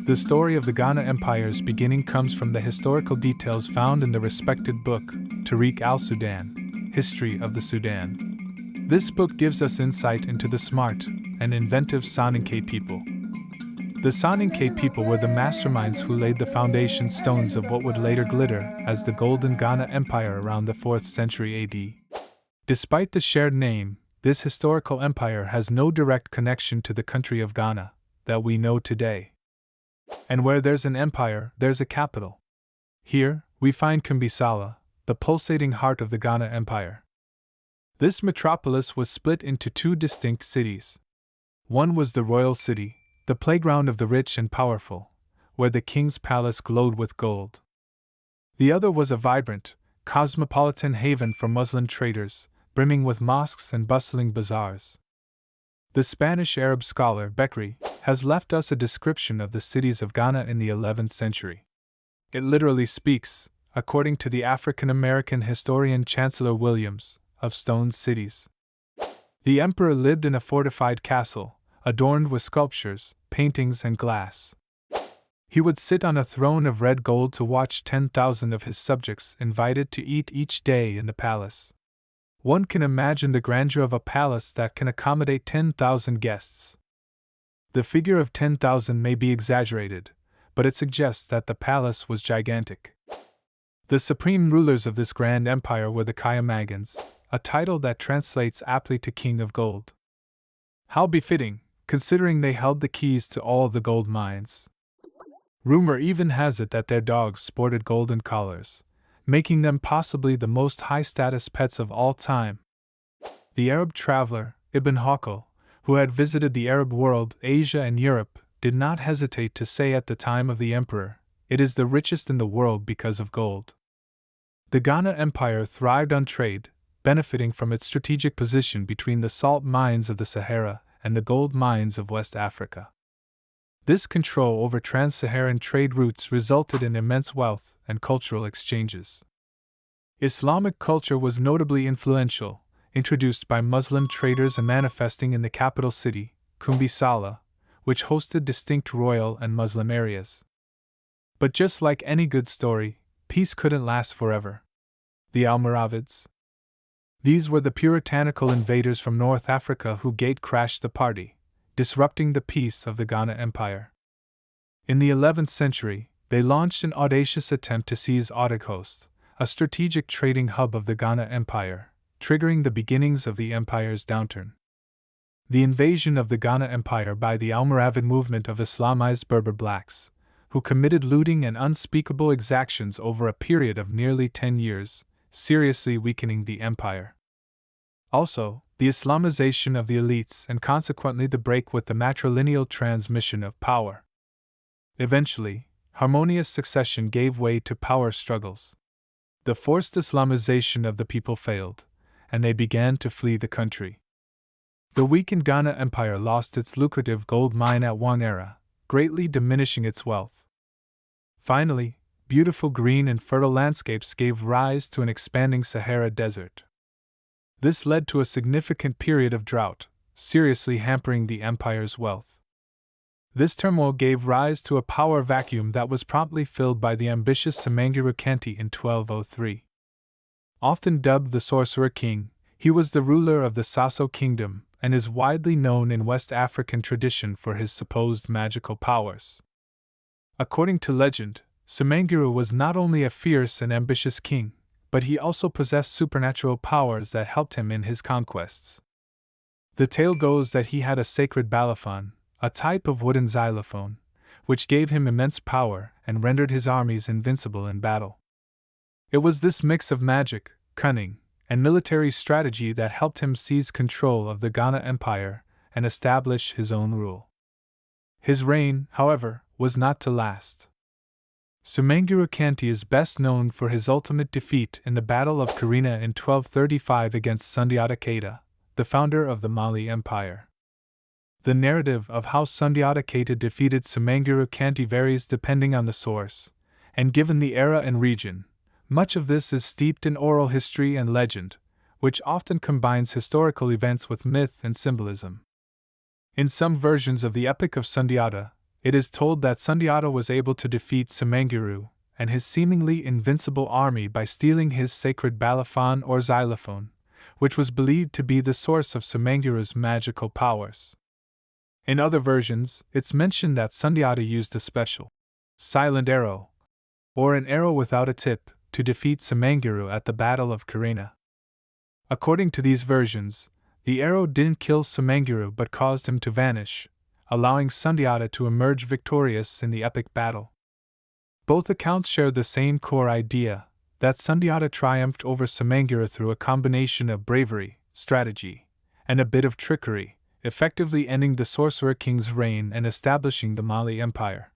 The story of the Ghana Empire's beginning comes from the historical details found in the respected book, Tariq al-Sudan, History of the Sudan. This book gives us insight into the smart and inventive Soninke people. The Soninke people were the masterminds who laid the foundation stones of what would later glitter as the Golden Ghana Empire around the 4th century AD. Despite the shared name, this historical empire has no direct connection to the country of Ghana that we know today. And where there's an empire, there's a capital. Here, we find Kumbisala, the pulsating heart of the Ghana Empire. This metropolis was split into two distinct cities. One was the royal city, the playground of the rich and powerful, where the king's palace glowed with gold. The other was a vibrant, cosmopolitan haven for Muslim traders, brimming with mosques and bustling bazaars. The Spanish-Arab scholar Bekri has left us a description of the cities of Ghana in the 11th century. It literally speaks, according to the African-American historian Chancellor Williams, of stone cities. The emperor lived in a fortified castle, adorned with sculptures, paintings, and glass. He would sit on a throne of red gold to watch 10,000 of his subjects invited to eat each day in the palace. One can imagine the grandeur of a palace that can accommodate 10,000 guests. The figure of 10,000 may be exaggerated, but it suggests that the palace was gigantic. The supreme rulers of this grand empire were the Kayamagans, a title that translates aptly to King of Gold. How befitting, considering they held the keys to all the gold mines. Rumor even has it that their dogs sported golden collars, making them possibly the most high-status pets of all time. The Arab traveler, Ibn Hawqal, who had visited the Arab world, Asia and Europe, did not hesitate to say at the time of the emperor, "It is the richest in the world because of gold." The Ghana Empire thrived on trade, benefiting from its strategic position between the salt mines of the Sahara and the gold mines of West Africa. This control over trans-Saharan trade routes resulted in immense wealth and cultural exchanges. Islamic culture was notably influential, introduced by Muslim traders and manifesting in the capital city, Kumbisala, which hosted distinct royal and Muslim areas. But just like any good story, peace couldn't last forever. The Almoravids. These were the puritanical invaders from North Africa who gate-crashed the party, disrupting the peace of the Ghana Empire. In the 11th century, they launched an audacious attempt to seize Otacost, a strategic trading hub of the Ghana Empire, triggering the beginnings of the empire's downturn. The invasion of the Ghana Empire by the Almoravid movement of Islamized Berber blacks, who committed looting and unspeakable exactions over a period of nearly 10 years, seriously weakening the empire. Also, the Islamization of the elites and consequently the break with the matrilineal transmission of power. Eventually, harmonious succession gave way to power struggles. The forced Islamization of the people failed, and they began to flee the country. The weakened Ghana Empire lost its lucrative gold mine at one era, greatly diminishing its wealth. Finally, beautiful green and fertile landscapes gave rise to an expanding Sahara Desert. This led to a significant period of drought, seriously hampering the empire's wealth. This turmoil gave rise to a power vacuum that was promptly filled by the ambitious Samangiru Kanti in 1203. Often dubbed the Sorcerer King, he was the ruler of the Sasso Kingdom and is widely known in West African tradition for his supposed magical powers. According to legend, Samangiru was not only a fierce and ambitious king, but he also possessed supernatural powers that helped him in his conquests. The tale goes that he had a sacred balafon, a type of wooden xylophone, which gave him immense power and rendered his armies invincible in battle. It was this mix of magic, cunning, and military strategy that helped him seize control of the Ghana Empire and establish his own rule. His reign, however, was not to last. Samangiru Kanti is best known for his ultimate defeat in the Battle of Karina in 1235 against Sundiata Keita, the founder of the Mali Empire. The narrative of how Sundiata Keita defeated Samangiru Kanti varies depending on the source, and given the era and region, much of this is steeped in oral history and legend, which often combines historical events with myth and symbolism. In some versions of the Epic of Sundiata, It is told that Sundiata was able to defeat Samangiru and his seemingly invincible army by stealing his sacred balafon or xylophone, which was believed to be the source of Samangiru's magical powers. In other versions, it's mentioned that Sundiata used a special silent arrow, or an arrow without a tip, to defeat Samangiru at the Battle of Karena. According to these versions, the arrow didn't kill Samangiru but caused him to vanish, allowing Sundiata to emerge victorious in the epic battle. Both accounts share the same core idea, that Sundiata triumphed over Samangiru through a combination of bravery, strategy, and a bit of trickery, effectively ending the Sorcerer King's reign and establishing the Mali Empire.